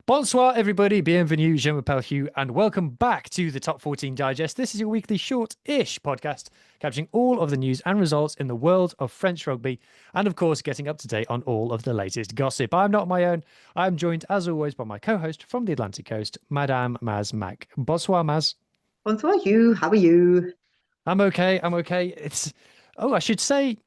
Bonsoir, everybody. Bienvenue. Je m'appelle Huw, and welcome back to the Top 14 Digest. This is your weekly short-ish podcast capturing all of the news and results in the world of French rugby, and of course, getting up to date on all of the latest gossip. I'm not my own. I'm joined, as always, by my co-host from the Atlantic Coast, Madame Maz Mac. Bonsoir, Maz. Bonsoir, Huw. How are you? I'm okay. I should say,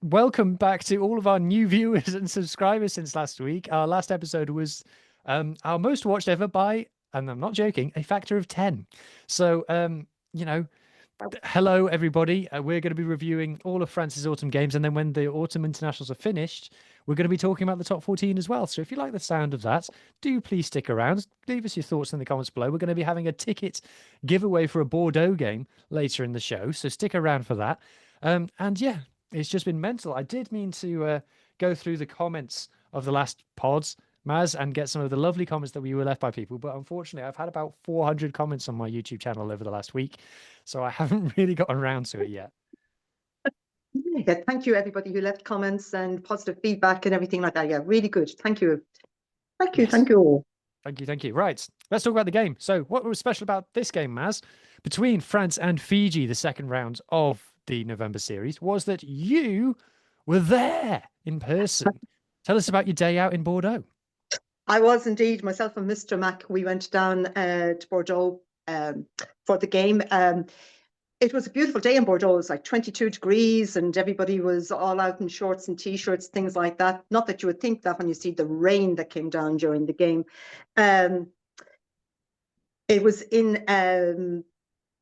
welcome back to all of our new viewers and subscribers since last week. Our last episode was our most watched ever by, and I'm not joking, a factor of 10. So, hello, everybody. We're going to be reviewing all of France's autumn games. And then when the autumn internationals are finished, we're going to be talking about the top 14 as well. So if you like the sound of that, do please stick around. Leave us your thoughts in the comments below. We're going to be having a ticket giveaway for a Bordeaux game later in the show. So stick around for that. And yeah, it's just been mental. I did mean to go through the comments of the last pods, Maz, and get some of the lovely comments that we were left by people. But unfortunately, I've had about 400 comments on my YouTube channel over the last week, so I haven't really gotten around to it yet. Yeah, thank you, everybody who left comments and positive feedback and everything like that. Yeah, really good. Thank you. Thank you. Yes. Thank you all. Thank you. Right, let's talk about the game. So what was special about this game, Maz, between France and Fiji, the second round of the November series, was that you were there in person. Tell us about your day out in Bordeaux. I was indeed, myself and Mr. Mac, we went down to Bordeaux for the game. It was a beautiful day in Bordeaux. It was like 22 degrees and everybody was all out in shorts and T-shirts, things like that. Not that you would think that when you see the rain that came down during the game. It was in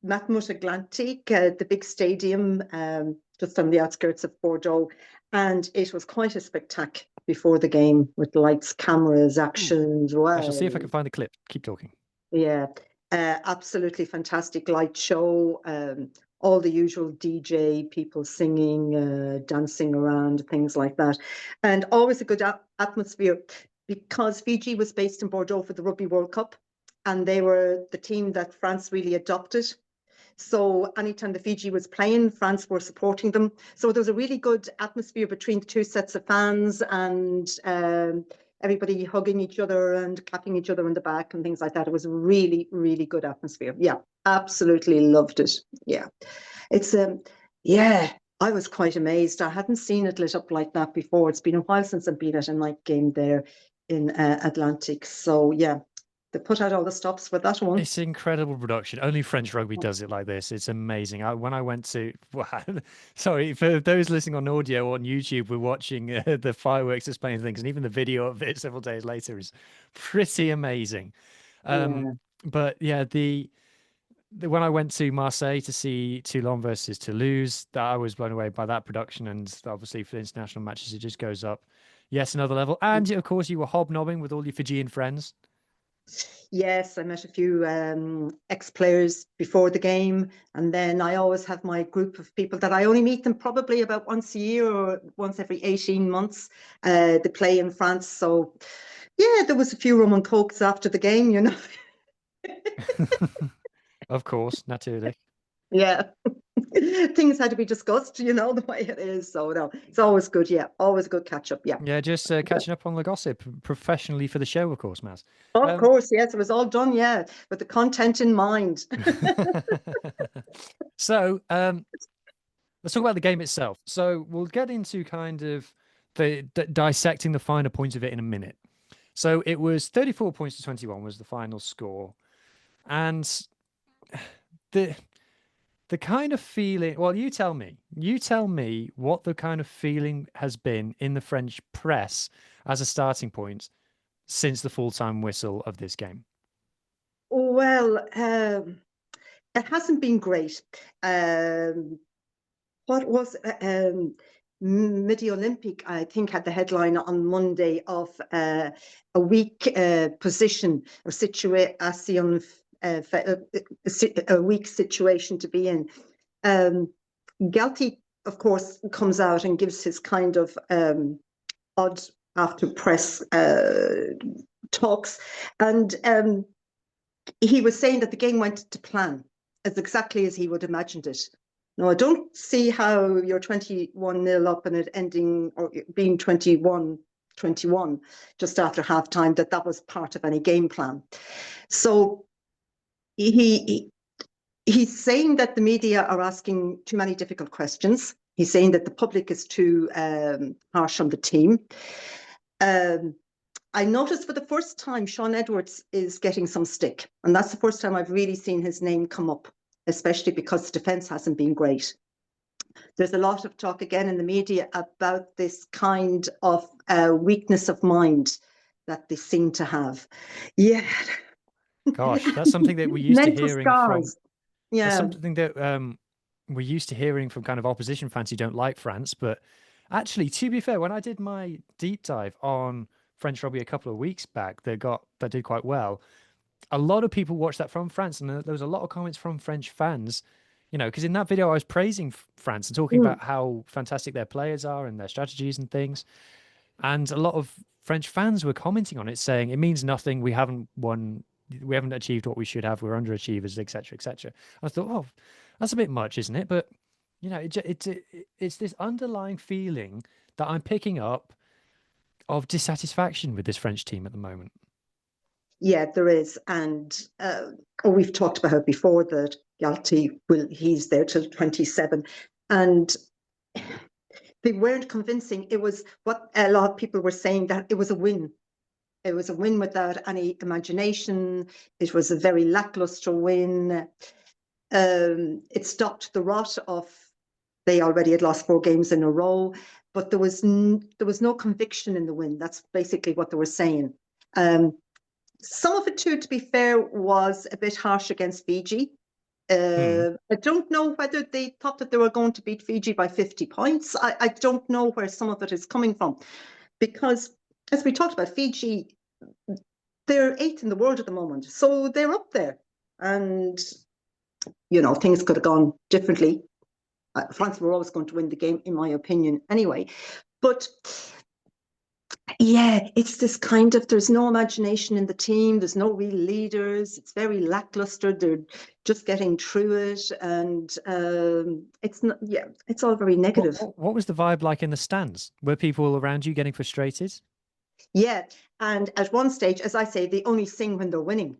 Matmut Atlantic, the big stadium just on the outskirts of Bordeaux. And it was quite a spectacle before the game with lights, cameras, actions. Wow. I shall see if I can find the clip. Keep talking. Yeah, absolutely fantastic light show. All the usual DJ people singing, dancing around, things like that. And always a good atmosphere because Fiji was based in Bordeaux for the Rugby World Cup and they were the team that France really adopted. So anytime the Fiji was playing, France were supporting them. So there was a really good atmosphere between the two sets of fans and everybody hugging each other and clapping each other on the back and things like that. It was a really, really good atmosphere. Yeah, absolutely loved it. Yeah, it's yeah, I was quite amazed. I hadn't seen it lit up like that before. It's been a while since I've been at a night game there in Atlantic. So yeah, they put out all the stops for that one. It's incredible production. Only French rugby does it like this. It's amazing. When I went to, sorry, for those listening on audio on YouTube, we're watching the fireworks displaying things, and even the video of it several days later is pretty amazing. But yeah, when I went to Marseille to see Toulon versus Toulouse, I was blown away by that production, and obviously for international matches, it just goes up. Yes, another level. And of course, you were hobnobbing with all your Fijian friends. Yes, I met a few ex-players before the game, and then I always have my group of people that I only meet them probably about once a year or once every 18 months. They play in France, so yeah, there was a few rum and cokes after the game, you know. Of course, naturally. Yeah. Things had to be discussed, you know, the way it is. So no, it's always good. Yeah, always a good catch up. Yeah. Yeah, just catching up on the gossip professionally for the show, of course, Maz. Of course, yes, it was all done. Yeah, with the content in mind. So let's talk about the game itself. So we'll get into kind of the dissecting the finer points of it in a minute. So it was 34 points to 21 was the final score, and the kind of feeling, well, you tell me what the kind of feeling has been in the French press as a starting point since the full-time whistle of this game. Well, it hasn't been great. What was Midi Olympic, I think, had the headline on Monday of a weak position or situation, a weak situation to be in. Galti, of course, comes out and gives his kind of odd after press talks, and he was saying that the game went to plan as exactly as he would have imagined it. No, I don't see how you're 21-0 up and it ending or being 21 21, just after halftime, that was part of any game plan. So he's saying that the media are asking too many difficult questions. He's saying that the public is too harsh on the team. I noticed for the first time, Shaun Edwards is getting some stick. And that's the first time I've really seen his name come up, especially because the defence hasn't been great. There's a lot of talk again in the media about this kind of weakness of mind that they seem to have. Yeah. Gosh, that's something that we're used to hearing from. Yeah. That's something that we're used to hearing from kind of opposition fans who don't like France. But actually, to be fair, when I did my deep dive on French rugby a couple of weeks back, that did quite well. A lot of people watched that from France, and there was a lot of comments from French fans. Because in that video I was praising France and talking about how fantastic their players are and their strategies and things. And a lot of French fans were commenting on it, saying it means nothing. We haven't won. We haven't achieved what we should have. We're underachievers, etc., etc. I thought, oh, that's a bit much, isn't it? But it's this underlying feeling that I'm picking up of dissatisfaction with this French team at the moment. Yeah, there is. And we've talked about it before that Galti he's there till 27. And they weren't convincing. It was what a lot of people were saying, that it was a win. It was a win without any imagination. It was a very lackluster win. It stopped the rot of, they already had lost 4 games in a row, but there was no conviction in the win. That's basically what they were saying. Some of it too, to be fair, was a bit harsh against Fiji. I don't know whether they thought that they were going to beat Fiji by 50 points. I don't know where some of it is coming from, because as we talked about, Fiji, they're 8th in the world at the moment, so they're up there, and things could have gone differently. France were always going to win the game, in my opinion, anyway. But yeah, it's this kind of, there's no imagination in the team. There's no real leaders. It's very lackluster. They're just getting through it. And it's not, yeah, it's all very negative. What was the vibe like in the stands? Were people around you getting frustrated? Yeah. And at one stage, as I say, they only sing when they're winning.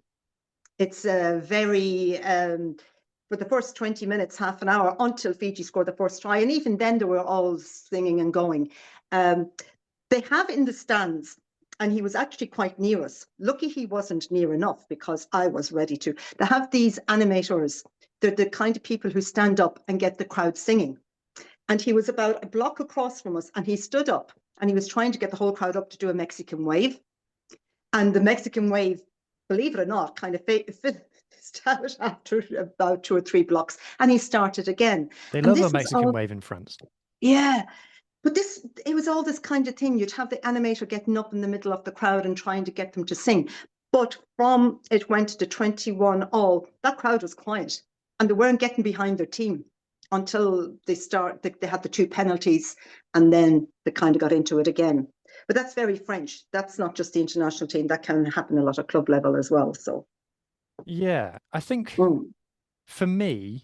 It's very, for the first 20 minutes, half an hour, until Fiji scored the first try. And even then, they were all singing and going. They have in the stands, and he was actually quite near us. Lucky he wasn't near enough, because I was ready to. They have these animators. They're the kind of people who stand up and get the crowd singing. And he was about a block across from us, and he stood up and he was trying to get the whole crowd up to do a Mexican wave. And the Mexican wave, believe it or not, kind of finished out after about 2 or 3 blocks, and he started again. They love a Mexican wave in France. Yeah. But it was all this kind of thing. You'd have the animator getting up in the middle of the crowd and trying to get them to sing. But from it went to 21 all, that crowd was quiet, and they weren't getting behind their team until they had the 2 penalties, and then they kind of got into it again. But that's very French. That's not just the international team. That can happen a lot at club level as well. So, yeah, I think for me,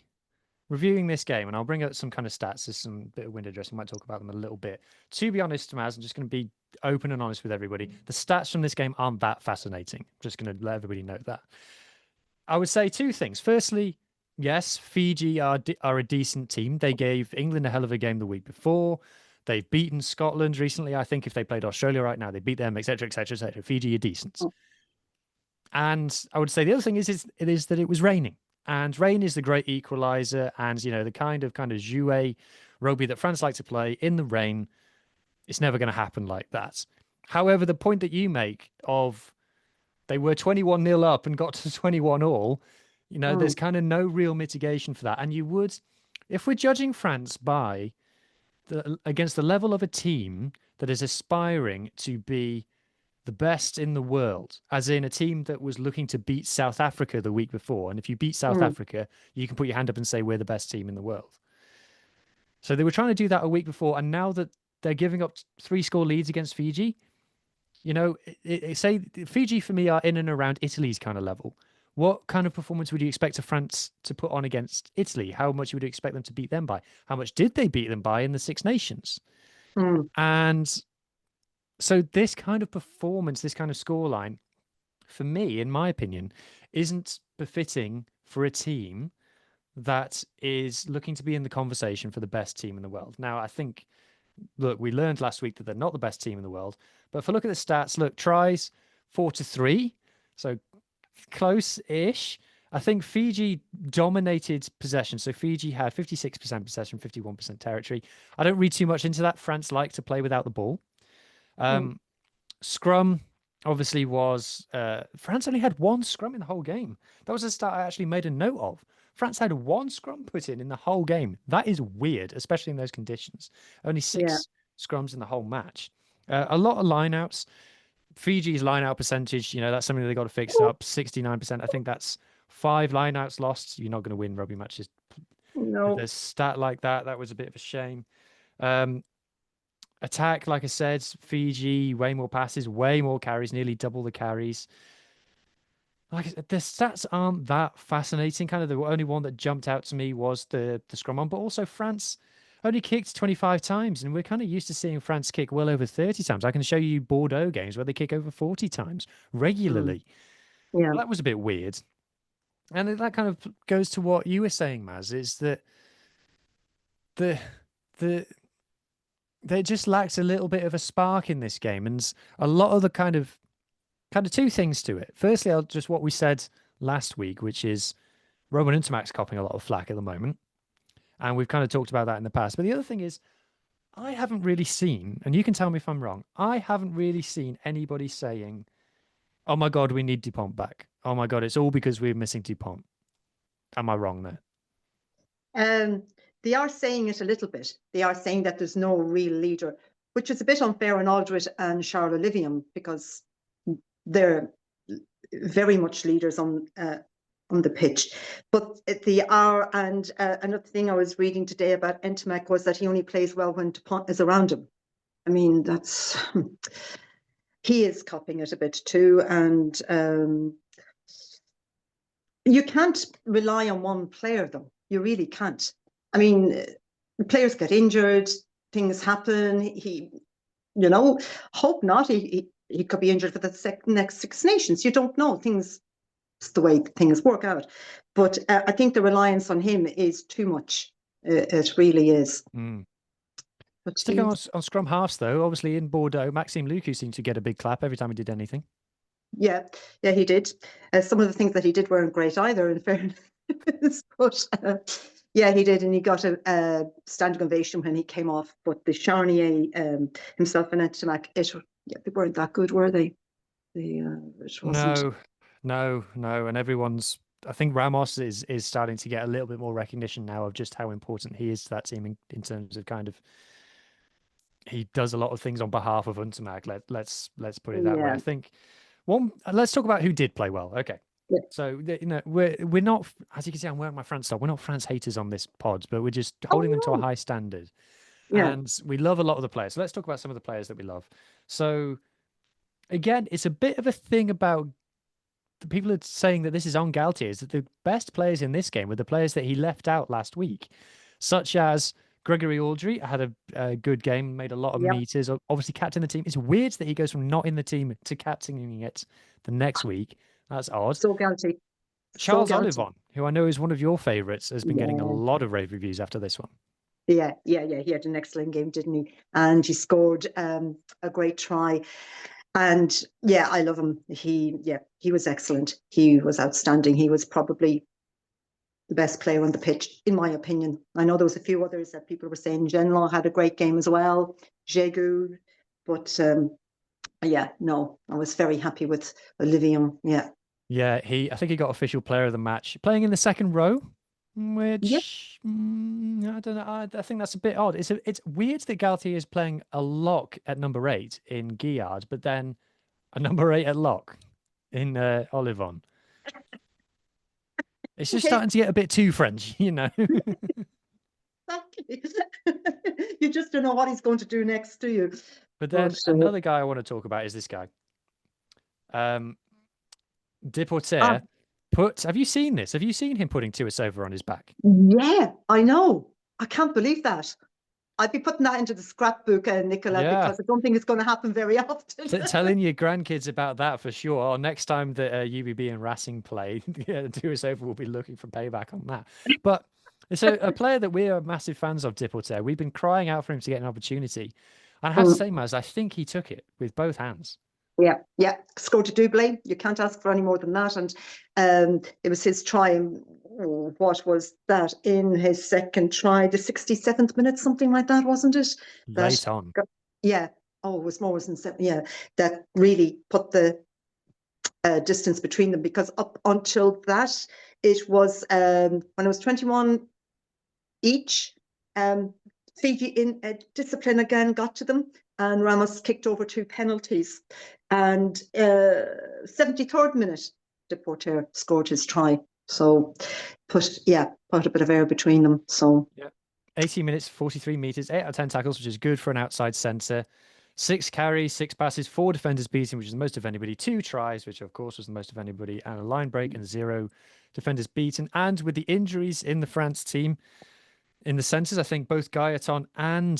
reviewing this game, and I'll bring up some kind of stats, there's some bit of window dressing, might talk about them a little bit. To be honest, Maz, I'm just going to be open and honest with everybody. The stats from this game aren't that fascinating. I'm just going to let everybody know that. I would say 2 things. Firstly, yes, Fiji are a decent team. They gave England a hell of a game the week before. They've beaten Scotland recently. I think if they played Australia right now, they beat them, etc., etc., etc. Fiji are decent. And I would say the other thing is that it was raining. And rain is the great equalizer, and the kind of jouet rugby that France like to play in the rain, it's never going to happen like that. However, the point that you make of they were 21-0 up and got to 21 all, there's kind of no real mitigation for that. And you would, if we're judging France by against the level of a team that is aspiring to be the best in the world, as in a team that was looking to beat South Africa the week before. And if you beat South Africa, you can put your hand up and say, we're the best team in the world. So they were trying to do that a week before. And now that they're giving up 3-score leads against Fiji, say Fiji for me are in and around Italy's kind of level. What kind of performance would you expect France to put on against Italy? How much would you expect them to beat them by? How much did they beat them by in the Six Nations? And So this kind of performance, this kind of scoreline, for me, in my opinion, isn't befitting for a team that is looking to be in the conversation for the best team in the world. Now, I think, look, we learned last week that they're not the best team in the world, but if I look at the stats, look, tries 4-3, so close-ish. I think Fiji dominated possession. So Fiji had 56% possession, 51% territory. I don't read too much into that. France like to play without the ball. Mm. Scrum obviously was France only had one scrum in the whole game. That was a stat I actually made a note of. France had one scrum put in the whole game. That is weird, especially in those conditions. Only Yeah. 6 scrums in the whole match. A lot of lineouts. Fiji's lineout percentage, that's something they got to fix up. 69%. I think that's 5 lineouts lost. You're not going to win rugby matches with a No. stat like that. That was a bit of a shame. Attack, like I said, Fiji, way more passes, way more carries, nearly double the carries. Like the stats aren't that fascinating. Kind of the only one that jumped out to me was the scrum on, but also France only kicked 25 times, and we're kind of used to seeing France kick well over 30 times. I can show you Bordeaux games where they kick over 40 times Mm. regularly. Yeah. That was a bit weird. And that kind of goes to what you were saying, Maz, is that the the there just lacks a little bit of a spark in this game, and a lot of the kind of two things to it. Firstly, I'll just what we said last week, which is Roman Intermac's copping a lot of flack at the moment, and we've kind of talked about that in the past. But the other thing is, I haven't really seen, and you can tell me if I'm wrong, I haven't really seen anybody saying, "Oh my God, we need Dupont back. Oh my God, it's all because we're missing Dupont." Am I wrong there? Um, they are saying it a little bit. They are saying that there's no real leader, which is a bit unfair on Aldred and Charles Olivier because they're very much leaders on the pitch. But they are, and another thing I was reading today about Ntamack was that he only plays well when Dupont is around him. I mean, that's he is copying it a bit too, and you can't rely on one player though. You really can't. I mean, players get injured, things happen. Hope not. He could be injured for the next Six Nations. You don't know. It's the way things work out. But I think the reliance on him is too much. It really is. Mm. But Sticking on scrum halves, though, obviously in Bordeaux, Maxime Lucu seemed to get a big clap every time he did anything. yeah, he did. Some of the things that he did weren't great either, in fairness. But yeah, he did, and he got a standing ovation when he came off. But the Charnier himself and Ntamack, they weren't that good, were they? It wasn't. No, and everyone's. I think Ramos is starting to get a little bit more recognition now of just how important he is to that team in terms of kind of he does a lot of things on behalf of Untermag. Let's put it that way. Yeah, I think one. Let's talk about who did play well. Okay, yeah. so we're not, as you can see, I'm wearing my France stuff. We're not France haters on this pod, but we're just Oh holding them to a no. high standard, Yeah. and we love a lot of the players. So let's talk about some of the players that we love. So again, it's a bit of a thing about the people are saying that this is on Galtier, is that the best players in this game were the players that he left out last week, such as Gregory Aldry had a good game, made a lot of Yep. meters, obviously captain the team. It's weird that he goes from not in the team to captaining it the next week. That's odd. So guilty. So Charles guilty. Olivon, who I know is one of your favorites, has been getting a Yeah. lot of rave reviews after this one. Yeah. He had an excellent game, didn't he? And he scored a great try. And yeah, I love him. He was excellent. He was outstanding. He was probably the best player on the pitch, in my opinion. I know there was a few others that people were saying. Genlo had a great game as well. Jegu, but yeah, no, I was very happy with Olivier. Yeah. Yeah, I think he got official player of the match, playing in the second row, Yeah. which I don't know. I think that's a bit odd. It's weird that Galtier is playing a lock at number 8 in Guillard, but then a number 8 at lock in Olivon. It's just Okay. starting to get a bit too French, Exactly. You just don't know what he's going to do next, do you? But But then another guy I want to talk about is this guy. ah, Deporter have you seen this? Have you seen him putting Tuisaover on his back? yeah, I know. I can't believe that. I'd be putting that into the scrapbook, Nicola, Yeah. because I don't think it's going to happen very often. Telling your grandkids about that for sure. Or next time that UBB and Racing play, yeah, Do Us Over will be looking for payback on that. But it's a player that we are massive fans of, Dupont. We've been crying out for him to get an opportunity. And I have to Mm. say, Maz, I think he took it with both hands. Yeah, scored a double. You can't ask for any more than that. And it was his try. What was that in his second try? The 67th minute, something like that, wasn't it? Late on. Yeah. Oh, it was more than seven. Yeah, that really put the distance between them, because up until that, it was when it was 21 each. Fiji in discipline again got to them, and Ramos kicked over 2 penalties. And 73rd minute, Deporter scored his try. So put a bit of air between them. So yeah, 18 minutes, 43 meters, 8 out of 10 tackles, which is good for an outside centre. 6 carries, 6 passes, 4 defenders beaten, which is the most of anybody. 2 tries, which of course was the most of anybody, and a line break, and 0 defenders beaten. And with the injuries in the France team, in the centres, I think both Gaetan and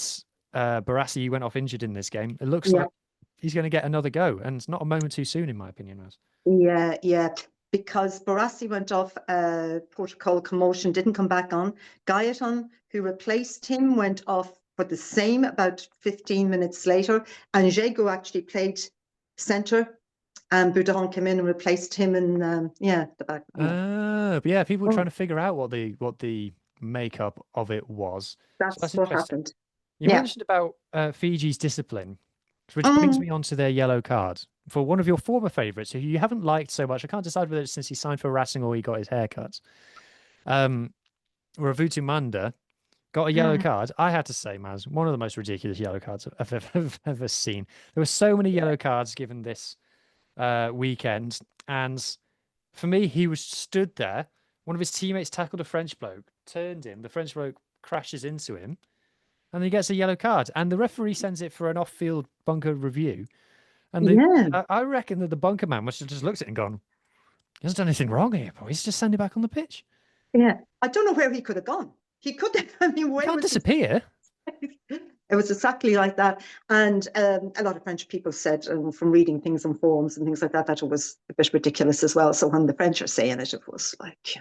Barassi went off injured in this game. It looks like he's going to get another go, and it's not a moment too soon, in my opinion, Maz. Yeah, because Barassi went off protocol commotion, didn't come back on. Gaetan, who replaced him, went off for the same about 15 minutes later. And Jago actually played centre, and Boudin came in and replaced him in the back. But yeah, people were trying to figure out what the makeup of it was. So That's that's what interesting. happened. You mentioned about Fiji's discipline, which brings me on to their yellow card for one of your former favourites, who you haven't liked so much. I can't decide whether it's since he signed for Racing or he got his haircut. Ravutu Manda got a yellow card. I had to say, Maz, one of the most ridiculous yellow cards I've ever seen. There were so many yellow cards given this weekend, and for me, he was stood there. One of his teammates tackled a French bloke, turned him. The French bloke crashes into him, and he gets a yellow card. And the referee sends it for an off-field bunker review. And I reckon that the bunker man must have just looked at it and gone, "He hasn't done anything wrong here, boys. Just send him back on the pitch." Yeah, I don't know where he could have gone. He could have. I mean, where He can't was disappear. It was exactly like that. And a lot of French people said, from reading things on forums and things like that, that it was a bit ridiculous as well. So when the French are saying it, it was like,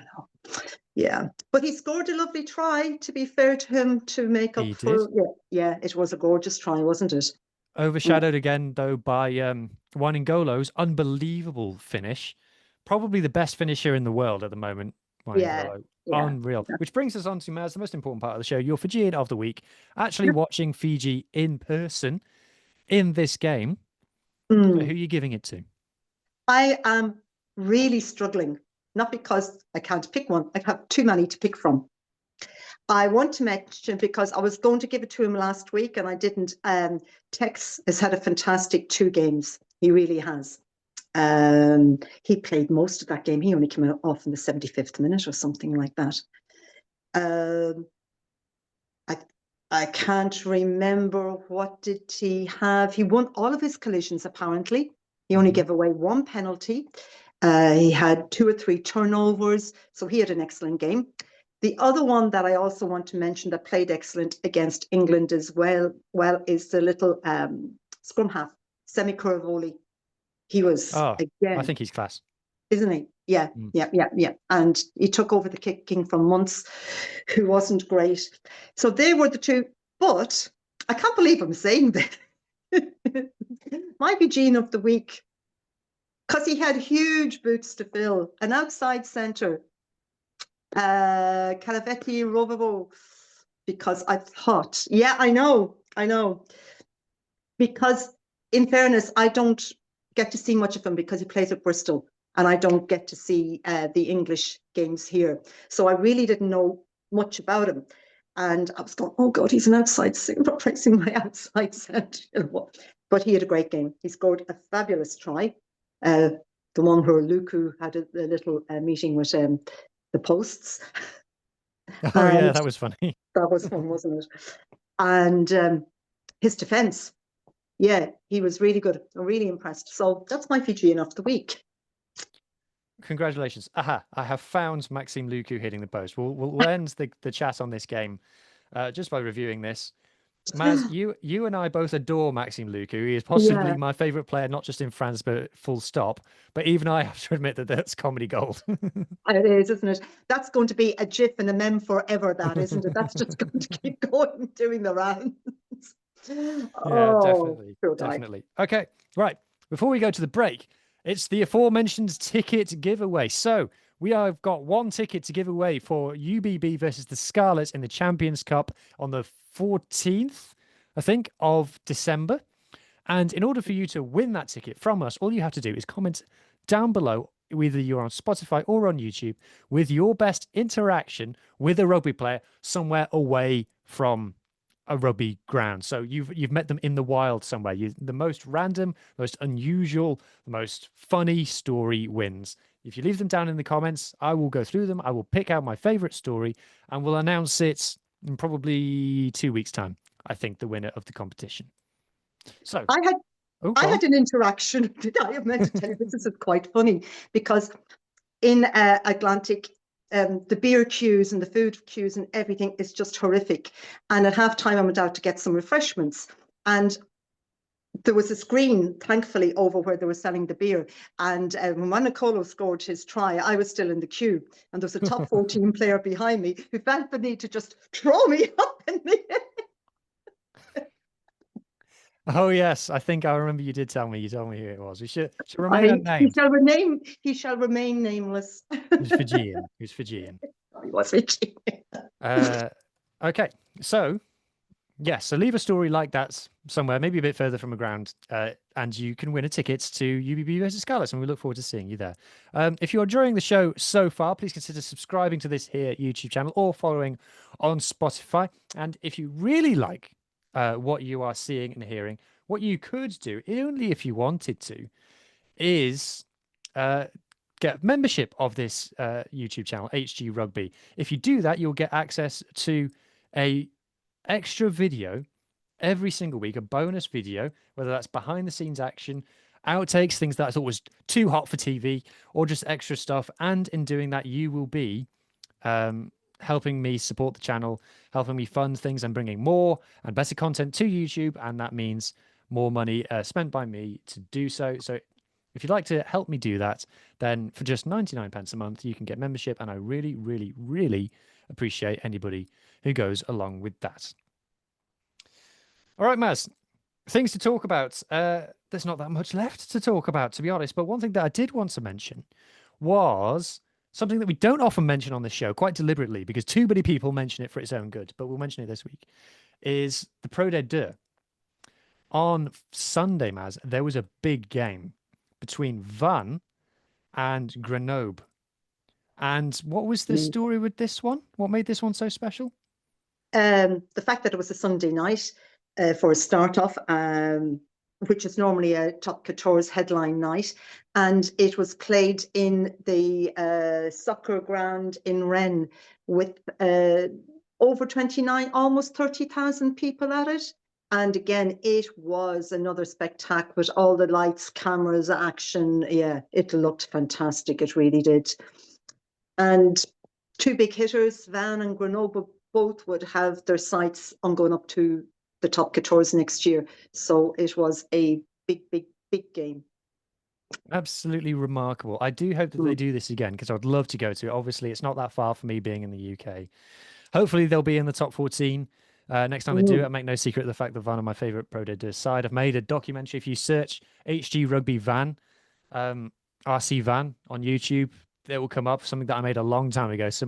yeah. But he scored a lovely try, to be fair to him, to make up for. Yeah, it was a gorgeous try, wasn't it? Overshadowed again, though, by Waningolo's unbelievable finish. Probably the best finisher in the world at the moment, Waningolo. Yeah. Unreal. Which brings us on to, Maz, the most important part of the show, your Fijian of the week. Actually watching Fiji in person in this game. So who are you giving it to? I am really struggling, not because I can't pick one. I have too many to pick from. I want to mention, because I was going to give it to him last week and I didn't. Tex has had a fantastic 2 games. He really has. He played most of that game. He only came off in the 75th minute or something like that. I can't remember, what did he have? He won all of his collisions, apparently. He only gave away 1 penalty. He had 2 or 3 turnovers, so he had an excellent game. The other one that I also want to mention that played excellent against England as well, is the little scrum half, Semi Curvoli. He was, again, I think he's class. Isn't he? Yeah. And he took over the kicking from Muntz, who wasn't great. So they were the 2. But I can't believe I'm saying that. My Fijian of the week, because he had huge boots to fill, an outside centre, Calavetti Rovavo, because I thought, I know. Because in fairness, I don't get to see much of him because he plays at Bristol, and I don't get to see the English games here. So I really didn't know much about him. And I was going, oh God, he's an outside replacing my outside centre. But he had a great game. He scored a fabulous try. The one where Luku had a little meeting with the posts. Oh, yeah, that was funny. That was fun, wasn't it? And his defence, he was really good. I'm really impressed. So that's my Fijian of the week. Congratulations. I have found Maxime Luku hitting the post. We'll end the chat on this game just by reviewing this. Maz, you and I both adore Maxime Lucu. He is Yeah, possibly my favorite player, not just in France, but full stop. But even I have to admit that that's comedy gold. it is, isn't it? That's going to be a GIF and a meme forever, that, isn't it? That's just going to keep going, doing the rounds. Yeah, Oh, definitely. poor guy. Definitely. Okay, right. Before we go to the break, it's the aforementioned ticket giveaway. So we have got one ticket to give away for UBB versus the Scarlets in the Champions Cup on the 14th, I think, of December. And in order for you to win that ticket from us, all you have to do is comment down below, whether you're on Spotify or on YouTube, with your best interaction with a rugby player somewhere away from a rugby ground. So you've met them in the wild somewhere. The most random, most unusual, the most funny story wins. If you leave them down in the comments, I will go through them. I will pick out my favorite story and we'll announce it in probably 2 weeks' time. I think the winner of the competition. So, I had oh, I go on. had an interaction. I have meant to tell you this is quite funny because in Atlantic, the beer queues and the food queues and everything is just horrific. And at halftime, I went out to get some refreshments, and there was a screen, thankfully, over where they were selling the beer. And when Wanakolo scored his try, I was still in the queue, and there was a top 14 player behind me who felt the need to just throw me up in the air. Oh yes, I think I remember you did tell me. You told me who it was. We should remain He unnamed. shall remain nameless. Who's Fijian? Who's Fijian? He was Richie. Okay, so yes, so leave a story like that somewhere, maybe a bit further from the ground, and you can win a ticket to UBB versus Scarlets, and we look forward to seeing you there. If you're enjoying the show so far, please consider subscribing to this here YouTube channel or following on Spotify. And if you really like what you are seeing and hearing, what you could do, only if you wanted to, is uh, get membership of this YouTube channel, HG Rugby. If you do that, you'll get access to a extra video every single week, a bonus video, whether that's behind the scenes action, outtakes, things that I thought was too hot for TV, or just extra stuff. And in doing that, you will be helping me support the channel, helping me fund things and bringing more and better content to YouTube. And that means more money spent by me to do so. So if you'd like to help me do that, then for just 99 pence a month, you can get membership. And I really, really, really appreciate anybody who goes along with that. All right, Maz, things to talk about. There's not that much left to talk about, to be honest. But one thing that I did want to mention was something that we don't often mention on this show, quite deliberately, because too many people mention it for its own good. But we'll mention it this week. Is the Pro de Deux. On Sunday, Maz, there was a big game between Vannes and Grenoble. And what was the story with this one? What made this one so special? The fact that it was a Sunday night for a start off, which is normally a top 14's headline night, and it was played in the soccer ground in Rennes with over 29, almost 30,000 people at it. And again, it was another spectacle with all the lights, cameras, action. Yeah, it looked fantastic. It really did. And two big hitters, Van and Grenoble, both would have their sights on going up to the top 14's next year. So it was a big, big, big game. Absolutely remarkable. I do hope that they do this again because I'd love to go to it. Obviously, it's not that far for me being in the UK. Hopefully, they'll be in the top 14 next time they do it. I make no secret of the fact that Van are my favorite Pro de Deux side. I've made a documentary. If you search HG Rugby Van, RC Van on YouTube, it will come up. Something that I made a long time ago. So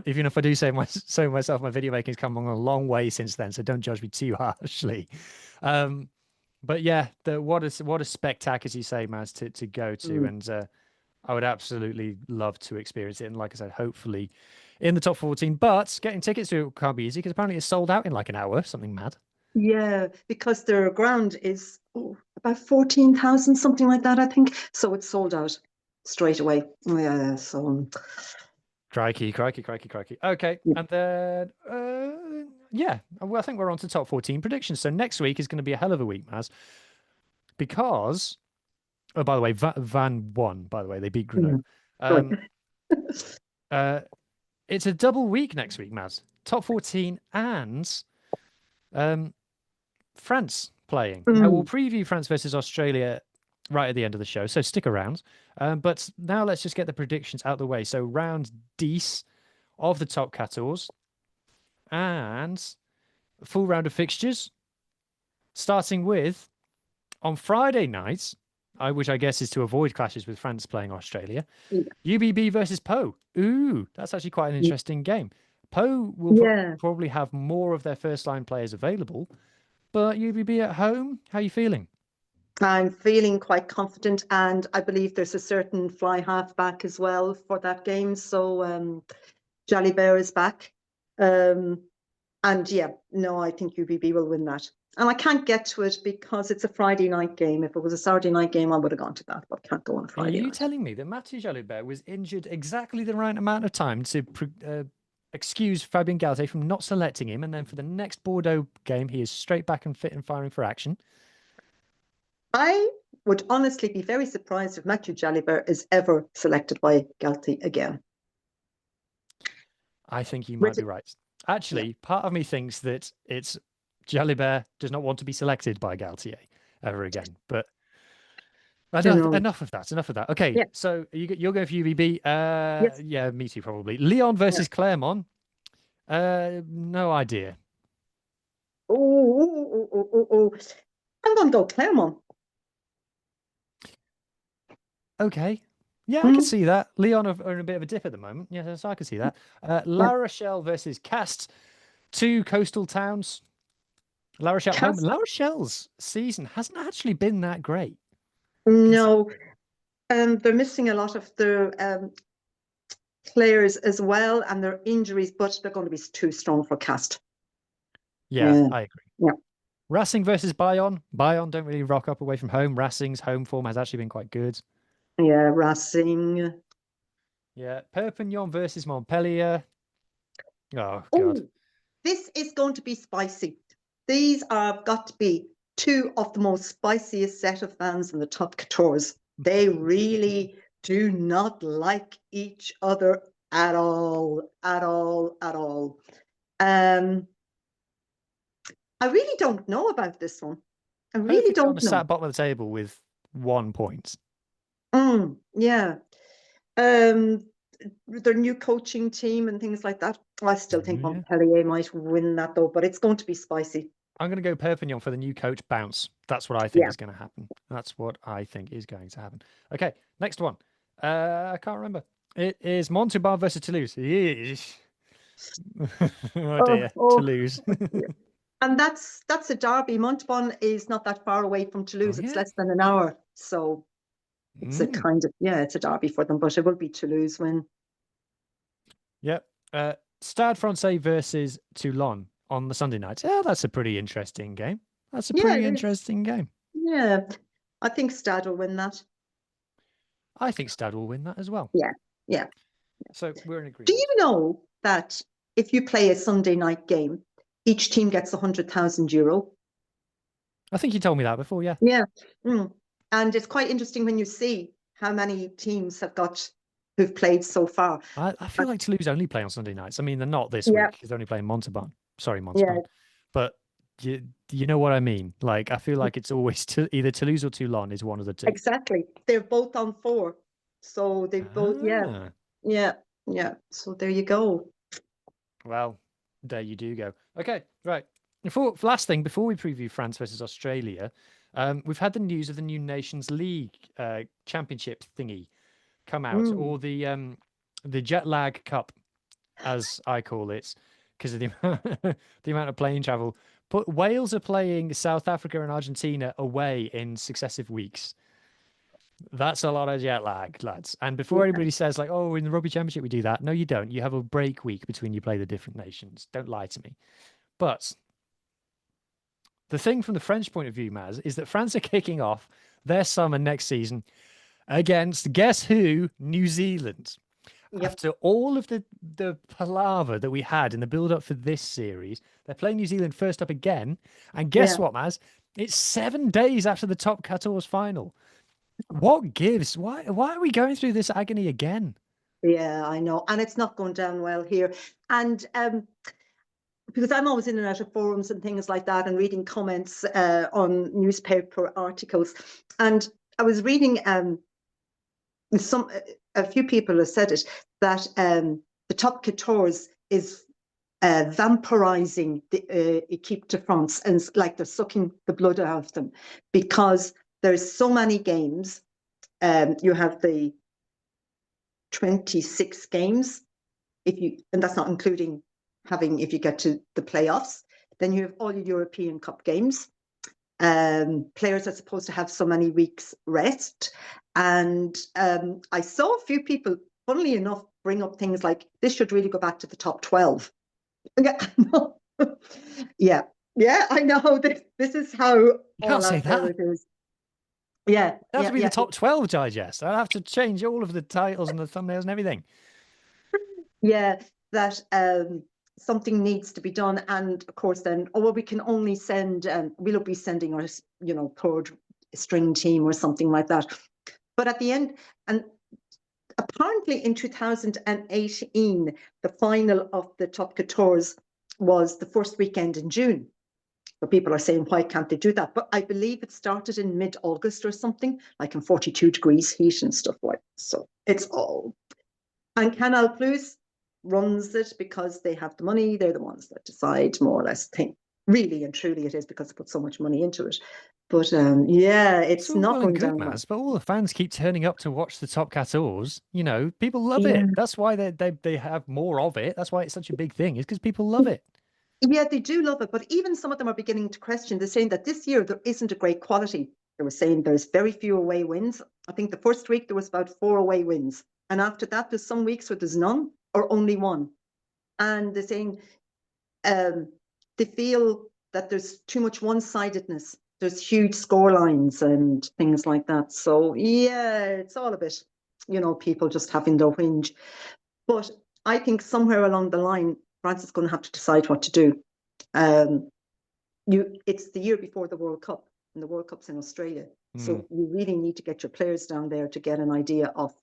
even if I do say myself, my video making has come a long way since then. So don't judge me too harshly. But yeah, what a spectacle, as you say, Maz, to go to, and I would absolutely love to experience it. And like I said, hopefully in the top 14. But getting tickets to it can't be easy because apparently it's sold out in like an hour, something mad. Yeah, because their ground is about 14,000, something like that, I think. So it's sold out straight away. Yeah, so Crikey, crikey, crikey, crikey. Okay, and then yeah, well, I think we're on to top 14 predictions. So next week is going to be a hell of a week, Maz, because oh, by the way, Van won. By the way, they beat Grenoble. It's a double week next week, Maz. Top 14 and France playing. Now we'll preview France versus Australia right at the end of the show, so stick around. But now let's just get the predictions out of the way. So round 10 of the top 14 and full round of fixtures, starting with on Friday night, which I guess is to avoid clashes with France playing Australia. Yeah. UBB versus Po. Ooh, that's actually quite an interesting game. Po will probably have more of their first line players available, but UBB at home, how are you feeling? I'm feeling quite confident, and I believe there's a certain fly halfback as well for that game. So Jalibert is back. And yeah, no, I think UBB will win that. And I can't get to it because it's a Friday night game. If it was a Saturday night game, I would have gone to that, but can't go on a Friday Are you night. telling me that Mathieu Jalibert was injured exactly the right amount of time to excuse Fabien Galtier from not selecting him, and then for the next Bordeaux game, he is straight back and fit and firing for action? I would honestly be very surprised if Mathieu Jalibert is ever selected by Galtier again. I think you might be right. Actually, part of me thinks that it's Jalibert does not want to be selected by Galtier ever again. But enough of that. Enough of that. Okay, so you're going for UBB. Yes. Yeah, me too, probably. Lyon versus Clermont. No idea. Oh. I'm going to go Clermont. Okay. Yeah, I can see that. Lyon are in a bit of a dip at the moment. Yes, I can see that. La Rochelle versus Castres. Two coastal towns. La Rochelle home. La Rochelle's season hasn't actually been that great. No. They're missing a lot of their players as well, and their injuries, but they're going to be too strong for Castres. Yeah, I agree. Yeah. Racing versus Bayonne. Bayonne don't really rock up away from home. Racing's home form has actually been quite good. Yeah, Racing. Yeah, Perpignan versus Montpellier. Oh, God. This is going to be spicy. These are got to be two of the most spiciest set of fans in the top 14. They really do not like each other at all. I really don't know about this one. I really don't know. Sat bottom of the table with 1 point. Yeah. Their new coaching team and things like that. I still think Montpellier might win that though, but it's going to be spicy. I'm going to go Perpignan for the new coach bounce. That's what I think is going to happen. That's what I think is going to happen. Okay, next one. I can't remember. It is Montauban versus Toulouse. Oh dear, Toulouse. And that's a derby. Montauban is not that far away from Toulouse. It's less than an hour. So it's a kind of, it's a derby for them, but it will be Toulouse win. Yep. Stade Francais versus Toulon on the Sunday night. Yeah, that's a pretty interesting game. That's a pretty interesting game. Yeah. I think Stade will win that. I think Stade will win that as well. Yeah. So we're in agreement. Do you know that if you play a Sunday night game, each team gets €100,000? I think you told me that before, yeah. Yeah. And it's quite interesting when you see how many teams who've played so far. I feel like Toulouse only play on Sunday nights. I mean, they're not this week. They're only playing Montauban. Sorry, Montauban. Yeah. But you know what I mean? Like, I feel like it's always either Toulouse or Toulon is one of the two. Exactly. They're both on 4. So they both, Yeah. So there you go. Well, there you do go. Okay, right. Last thing, before we preview France versus Australia, we've had the news of the new Nations League championship thingy come out, or the jet lag cup, as I call it, because of the amount of plane travel. But Wales are playing South Africa and Argentina away in successive weeks. That's a lot of jet lag, lads. And before anybody says, like, oh, in the Rugby Championship we do that. No, you don't. You have a break week between you play the different nations. Don't lie to me. But the thing from the French point of view, Maz, is that France are kicking off their summer next season against, guess who? New Zealand. After all of the palaver that we had in the build-up for this series, they're playing New Zealand first up again. And guess what, Maz? It's 7 days after the top 14 final. What gives? Why are we going through this agony again? Yeah, I know. And it's not going down well here. And because I'm always in and out of forums and things like that and reading comments on newspaper articles. And I was reading a few people have said it, that the top 14 is vampirizing the Equipe de France, and it's like they're sucking the blood out of them, because there's so many games. You have the 26 games, and that's not including if you get to the playoffs. Then you have all your European Cup games. Players are supposed to have so many weeks rest. And I saw a few people, funnily enough, bring up things like, this should really go back to the top 12. Yeah, I know. This is how You can't all say out there that. it is. Yeah, It has to be yeah. the top 12 digest. I'll have to change all of the titles and the thumbnails and everything. Yeah, that something needs to be done. And of course, then, we can only send, we'll be sending our, third string team or something like that. But at the end, and apparently in 2018, the final of the top 14 was the first weekend in June. But people are saying, why can't they do that? But I believe it started in mid-August or something, like in 42 degrees heat and stuff like that. So it's all. And Canal Plus runs it because they have the money. They're the ones that decide, more or less. Think really and truly it is because they put so much money into it. But it's all not well and going good, down well. Maz, but all the fans keep turning up to watch the top 14. People love Yeah. it. That's why they have more of it. That's why it's such a big thing. Is because people love it. Yeah, they do love it. But even some of them are beginning to question. They're saying that this year there isn't a great quality. They were saying there's very few away wins. I think the first week there was about 4 away wins. And after that, there's some weeks where there's none or only one. And they're saying they feel that there's too much one-sidedness. There's huge score lines and things like that. So yeah, it's all a bit, people just having their whinge. But I think somewhere along the line, France is going to have to decide what to do. It's the year before the World Cup, and the World Cup's in Australia. So you really need to get your players down there to get an idea of,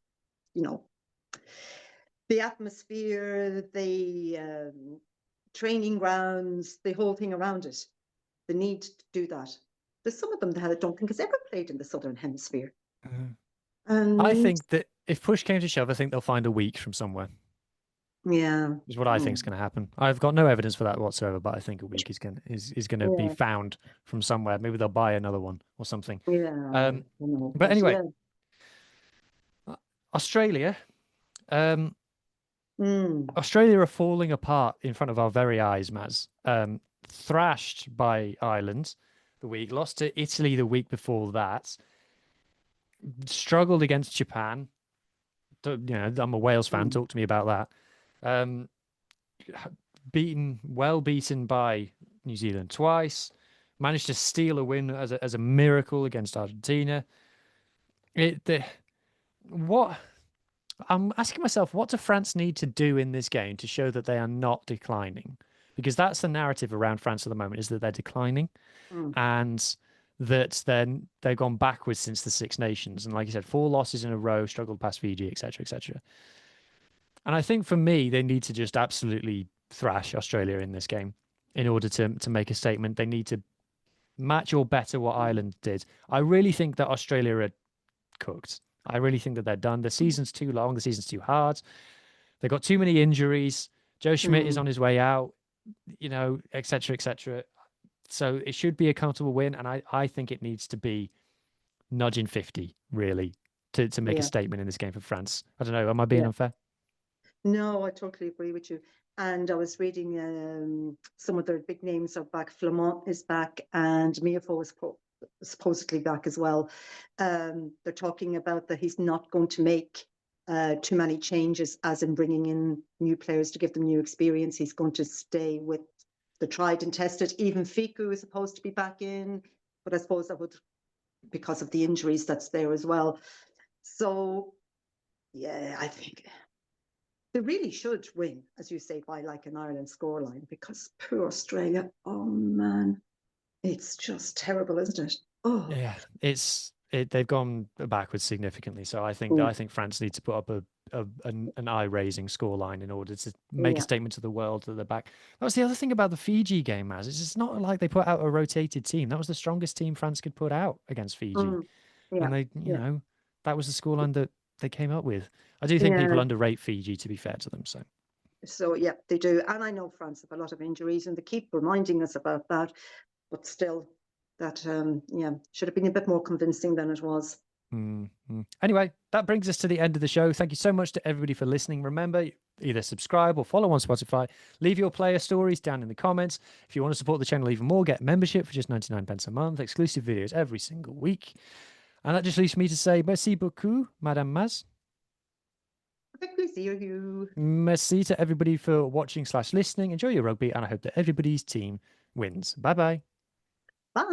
the atmosphere, the training grounds, the whole thing around it. The need to do that. There's some of them that I don't think has ever played in the Southern Hemisphere. And I think that if push came to shove, I think they'll find a week from somewhere. yeah, Is what I think is going to happen. I've got no evidence for that whatsoever, but I think a week is going to be found from somewhere. Maybe they'll buy another one or something. But anyway, Australia. Australia are falling apart in front of our very eyes, Maz. Thrashed by Ireland the week, lost to Italy the week before that, struggled against Japan. I'm a Wales fan. Talk to me about that. Well beaten by New Zealand twice. Managed to steal a win as a miracle against Argentina. What I'm asking myself, what do France need to do in this game to show that they are not declining? Because that's the narrative around France at the moment, is that they're declining and that they've gone backwards since the Six Nations. And like you said, 4 losses in a row, struggled past Fiji, etc., etc. And I think for me, they need to just absolutely thrash Australia in this game in order to make a statement. They need to match or better what Ireland did. I really think that Australia are cooked. I really think that they're done. The season's too long. The season's too hard. They've got too many injuries. Joe Schmidt is on his way out, et cetera, et cetera. So it should be a comfortable win. And I think it needs to be nudging 50, really, to make a statement in this game for France. I don't know. Am I being unfair? No, I totally agree with you. And I was reading some of their big names are back. Flamand is back, and Miafo is supposedly back as well. They're talking about that he's not going to make too many changes, as in bringing in new players to give them new experience. He's going to stay with the tried and tested. Even Fiku is supposed to be back in, but I suppose that would, because of the injuries that's there as well. So, yeah, I think they really should win, as you say, by like an Ireland scoreline, because poor Australia, oh man, it's just terrible, isn't it? Oh yeah, it's they've gone backwards significantly. So I Mm, think France need to put up an eye-raising scoreline in order to make a yeah. statement to the world that they're back. That was the other thing about the Fiji game, Maz. It's not like they put out a rotated team. That was the strongest team France could put out against Fiji, Mm, yeah. and they, Yeah. that was the scoreline that they came up with. I do think people Yeah. underrate Fiji, to be fair to them. So. So yeah, they do. And I know France have a lot of injuries and they keep reminding us about that. But still, that yeah, should have been a bit more convincing than it was. Anyway, that brings us to the end of the show. Thank you so much to everybody for listening. Remember, either subscribe or follow on Spotify. Leave your player stories down in the comments. If you want to support the channel even more, get membership for just 99 pence a month, exclusive videos every single week. And that just leaves me to say merci beaucoup, Madame Maz. I think we see you. Merci to everybody for watching/listening. Enjoy your rugby, and I hope that everybody's team wins. Bye bye. Bye.